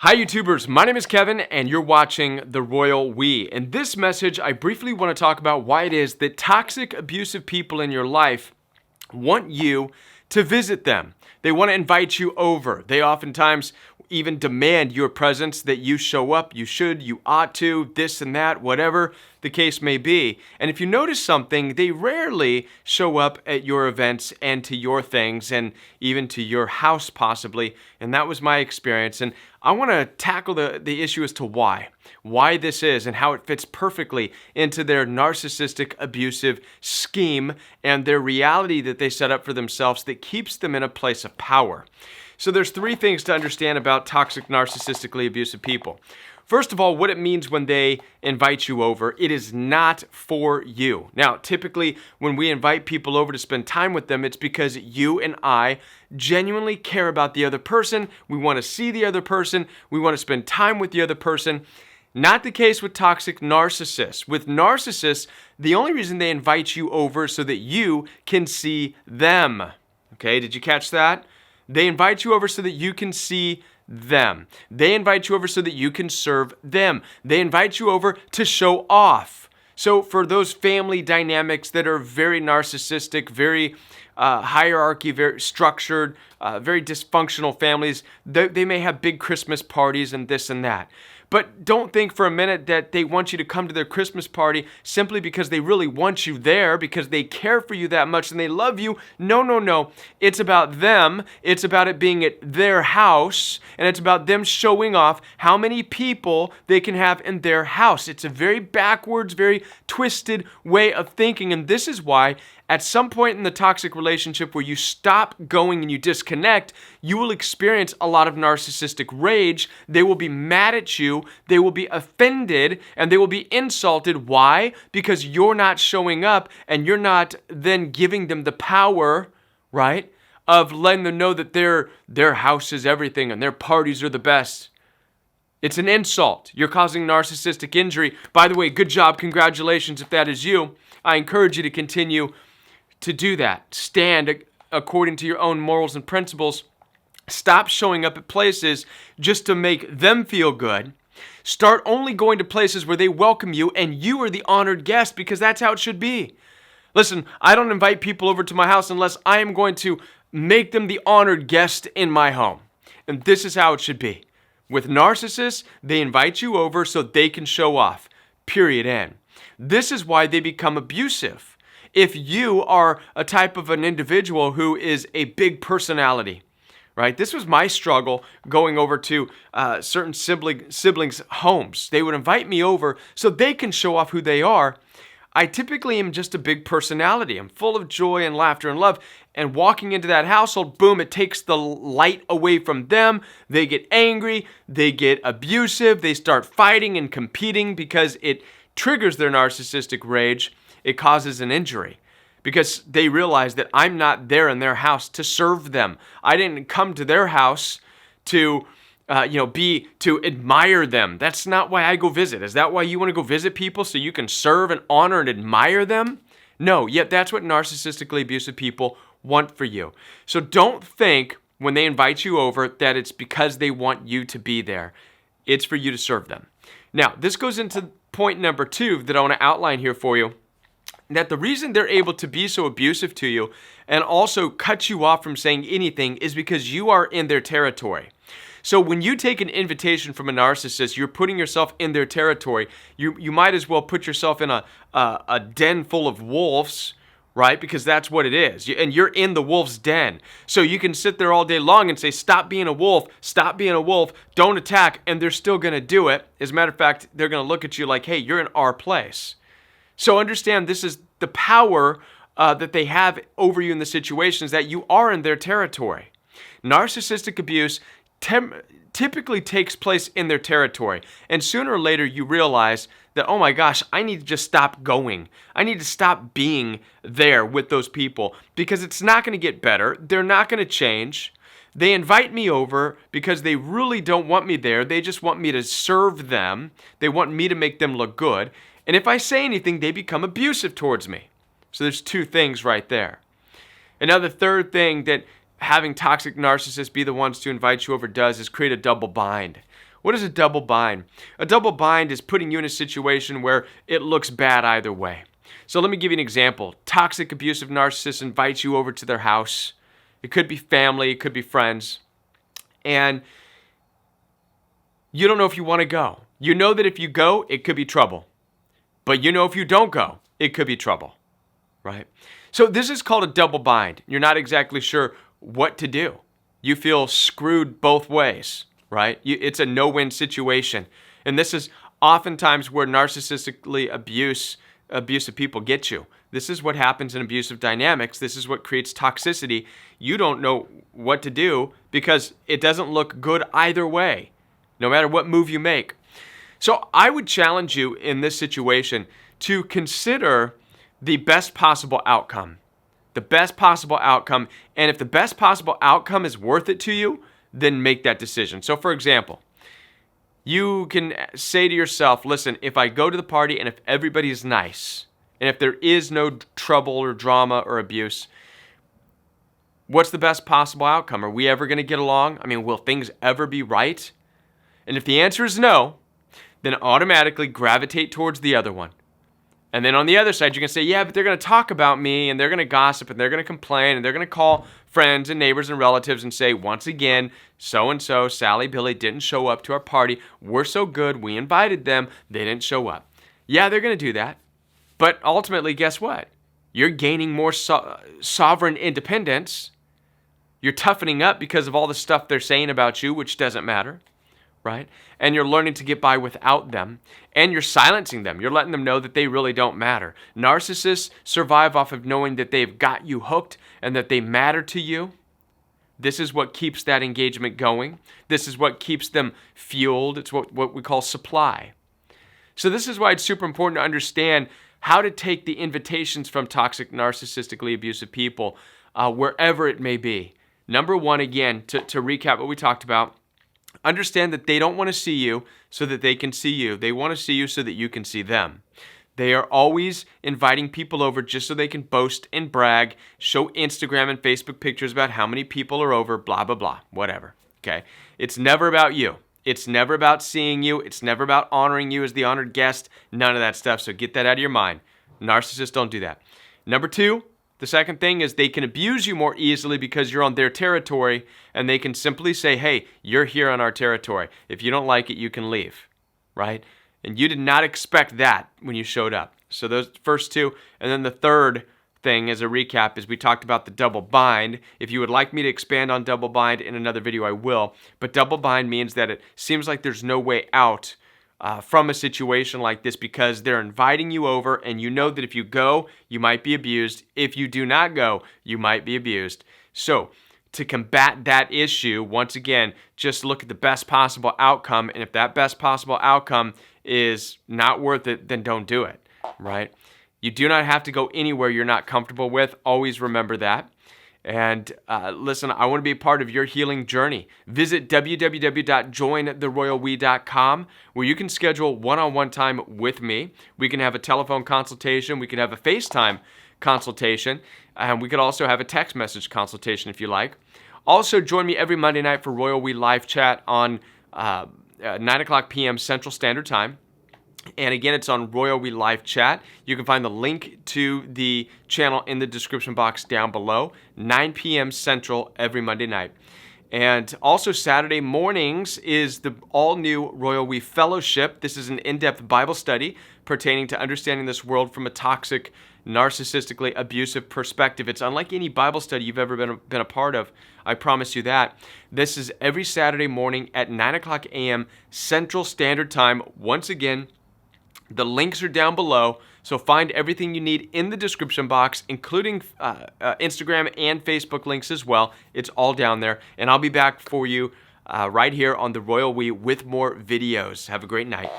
Hi YouTubers, my name is Kevin and you're watching The Royal We. In this message, I briefly want to talk about why it is that toxic, abusive people in your life want you to visit them. They want to invite you over. They oftentimes even demand your presence, that you show up, you should, you ought to, this and that, whatever the case may be. And if you notice something, they rarely show up at your events and to your things and even to your house possibly. And that was my experience. And I want to tackle the issue as to why this is and how it fits perfectly into their narcissistic abusive scheme and their reality that they set up for themselves that keeps them in a place of power. So there's three things to understand about toxic, narcissistically abusive people. First of all, what it means when they invite you over, it is not for you. Now, typically when we invite people over to spend time with them, it's because you and I genuinely care about the other person. We want to see the other person. We want to spend time with the other person. Not the case with toxic narcissists. With narcissists, the only reason they invite you over is so that you can see them. Okay, did you catch that? They invite you over so that you can see them. They invite you over so that you can serve them. They invite you over to show off. So for those family dynamics that are very narcissistic, very hierarchy, very structured, very dysfunctional families, they may have big Christmas parties and this and that. But don't think for a minute that they want you to come to their Christmas party simply because they really want you there, because they care for you that much and they love you. No. It's about them. It's about it being at their house, and it's about them showing off how many people they can have in their house. It's a very backwards, very twisted way of thinking, and this is why at some point in the toxic relationship where you stop going and you disconnect, you will experience a lot of narcissistic rage. They will be mad at you, they will be offended, and they will be insulted. Why? Because you're not showing up and you're not then giving them the power, right, of letting them know that their house is everything and their parties are the best. It's an insult. You're causing narcissistic injury. By the way, good job, congratulations if that is you. I encourage you to continue to do that. Stand according to your own morals and principles. Stop showing up at places just to make them feel good. Start only going to places where they welcome you and you are the honored guest, because that's how it should be. Listen, I don't invite people over to my house unless I am going to make them the honored guest in my home. And this is how it should be. With narcissists, they invite you over so they can show off. Period. End. This is why they become abusive. If you are a type of an individual who is a big personality, right? This was my struggle going over to certain siblings' homes. They would invite me over so they can show off who they are. I typically am just a big personality. I'm full of joy and laughter and love. And walking into that household, boom, it takes the light away from them. They get angry. They get abusive. They start fighting and competing because it triggers their narcissistic rage. It causes an injury because they realize that I'm not there in their house to serve them. I didn't come to their house to admire them. That's not why I go visit. Is that why you want to go visit people, so you can serve and honor and admire them? No, yet that's what narcissistically abusive people want for you. So don't think when they invite you over that it's because they want you to be there. It's for you to serve them. Now, this goes into point number 2 that I want to outline here for you. That the reason they're able to be so abusive to you and also cut you off from saying anything is because you are in their territory. So when you take an invitation from a narcissist, you're putting yourself in their territory. You might as well put yourself in a den full of wolves, right? Because that's what it is. And you're in the wolf's den. So you can sit there all day long and say, stop being a wolf, don't attack, and they're still going to do it. As a matter of fact, they're going to look at you like, hey, you're in our place. So understand, this is the power that they have over you in the situations, that you are in their territory. Narcissistic abuse typically takes place in their territory. And sooner or later you realize that, oh my gosh, I need to just stop going. I need to stop being there with those people because it's not going to get better. They're not going to change. They invite me over because they really don't want me there. They just want me to serve them. They want me to make them look good. And if I say anything, they become abusive towards me. So there's 2 things right there. And now the third thing that having toxic narcissists be the ones to invite you over does is create a double bind. What is a double bind? A double bind is putting you in a situation where it looks bad either way. So let me give you an example. Toxic, abusive narcissist invites you over to their house. It could be family, it could be friends. And you don't know if you want to go. You know that if you go, it could be trouble. But you know if you don't go, it could be trouble, right? So this is called a double bind. You're not exactly sure what to do. You feel screwed both ways, right? It's a no-win situation. And this is oftentimes where narcissistically abusive people get you. This is what happens in abusive dynamics. This is what creates toxicity. You don't know what to do because it doesn't look good either way, no matter what move you make. So I would challenge you in this situation to consider the best possible outcome. The best possible outcome. And if the best possible outcome is worth it to you, then make that decision. So for example, you can say to yourself, listen, if I go to the party and if everybody's nice, and if there is no trouble or drama or abuse, what's the best possible outcome? Are we ever going to get along? I mean, will things ever be right? And if the answer is no, then automatically gravitate towards the other one. And then on the other side, you can say, yeah, but they're going to talk about me and they're going to gossip and they're going to complain and they're going to call friends and neighbors and relatives and say, once again, so-and-so, Sally, Billy didn't show up to our party. We're so good. We invited them. They didn't show up. Yeah, they're going to do that. But ultimately, guess what? You're gaining more sovereign independence. You're toughening up because of all the stuff they're saying about you, which doesn't matter. Right? And you're learning to get by without them, and you're silencing them. You're letting them know that they really don't matter. Narcissists survive off of knowing that they've got you hooked and that they matter to you. This is what keeps that engagement going. This is what keeps them fueled. It's what we call supply. So this is why it's super important to understand how to take the invitations from toxic, narcissistically abusive people wherever it may be. Number one, again, to recap what we talked about, understand that they don't want to see you so that they can see you. They want to see you so that you can see them. They are always inviting people over just so they can boast and brag, show Instagram and Facebook pictures about how many people are over, blah, blah, blah, whatever. Okay? It's never about you. It's never about seeing you. It's never about honoring you as the honored guest. None of that stuff. So get that out of your mind. Narcissists don't do that. Number two, the second thing is they can abuse you more easily because you're on their territory, and they can simply say, hey, you're here on our territory. If you don't like it, you can leave, right? And you did not expect that when you showed up. So those first two. And then the third thing as a recap is we talked about the double bind. If you would like me to expand on double bind in another video, I will. But double bind means that it seems like there's no way out from a situation like this because they're inviting you over and you know that if you go, you might be abused. If you do not go, you might be abused. So to combat that issue, once again, just look at the best possible outcome. And if that best possible outcome is not worth it, then don't do it, right? You do not have to go anywhere you're not comfortable with. Always remember that. And listen, I want to be a part of your healing journey. Visit www.jointheroyalwe.com where you can schedule one-on-one time with me. We can have a telephone consultation. We can have a FaceTime consultation. And we could also have a text message consultation if you like. Also, join me every Monday night for Royal We Live Chat on 9:00 p.m. Central Standard Time. And again, it's on Royal We Live Chat. You can find the link to the channel in the description box down below. 9 p.m. Central every Monday night. And also Saturday mornings is the all-new Royal We Fellowship. This is an in-depth Bible study pertaining to understanding this world from a toxic, narcissistically abusive perspective. It's unlike any Bible study you've ever been a part of. I promise you that. This is every Saturday morning at 9:00 a.m. Central Standard Time. Once again, the links are down below, so find everything you need in the description box, including Instagram and Facebook links as well. It's all down there, and I'll be back for you right here on the Royal We with more videos. Have a great night.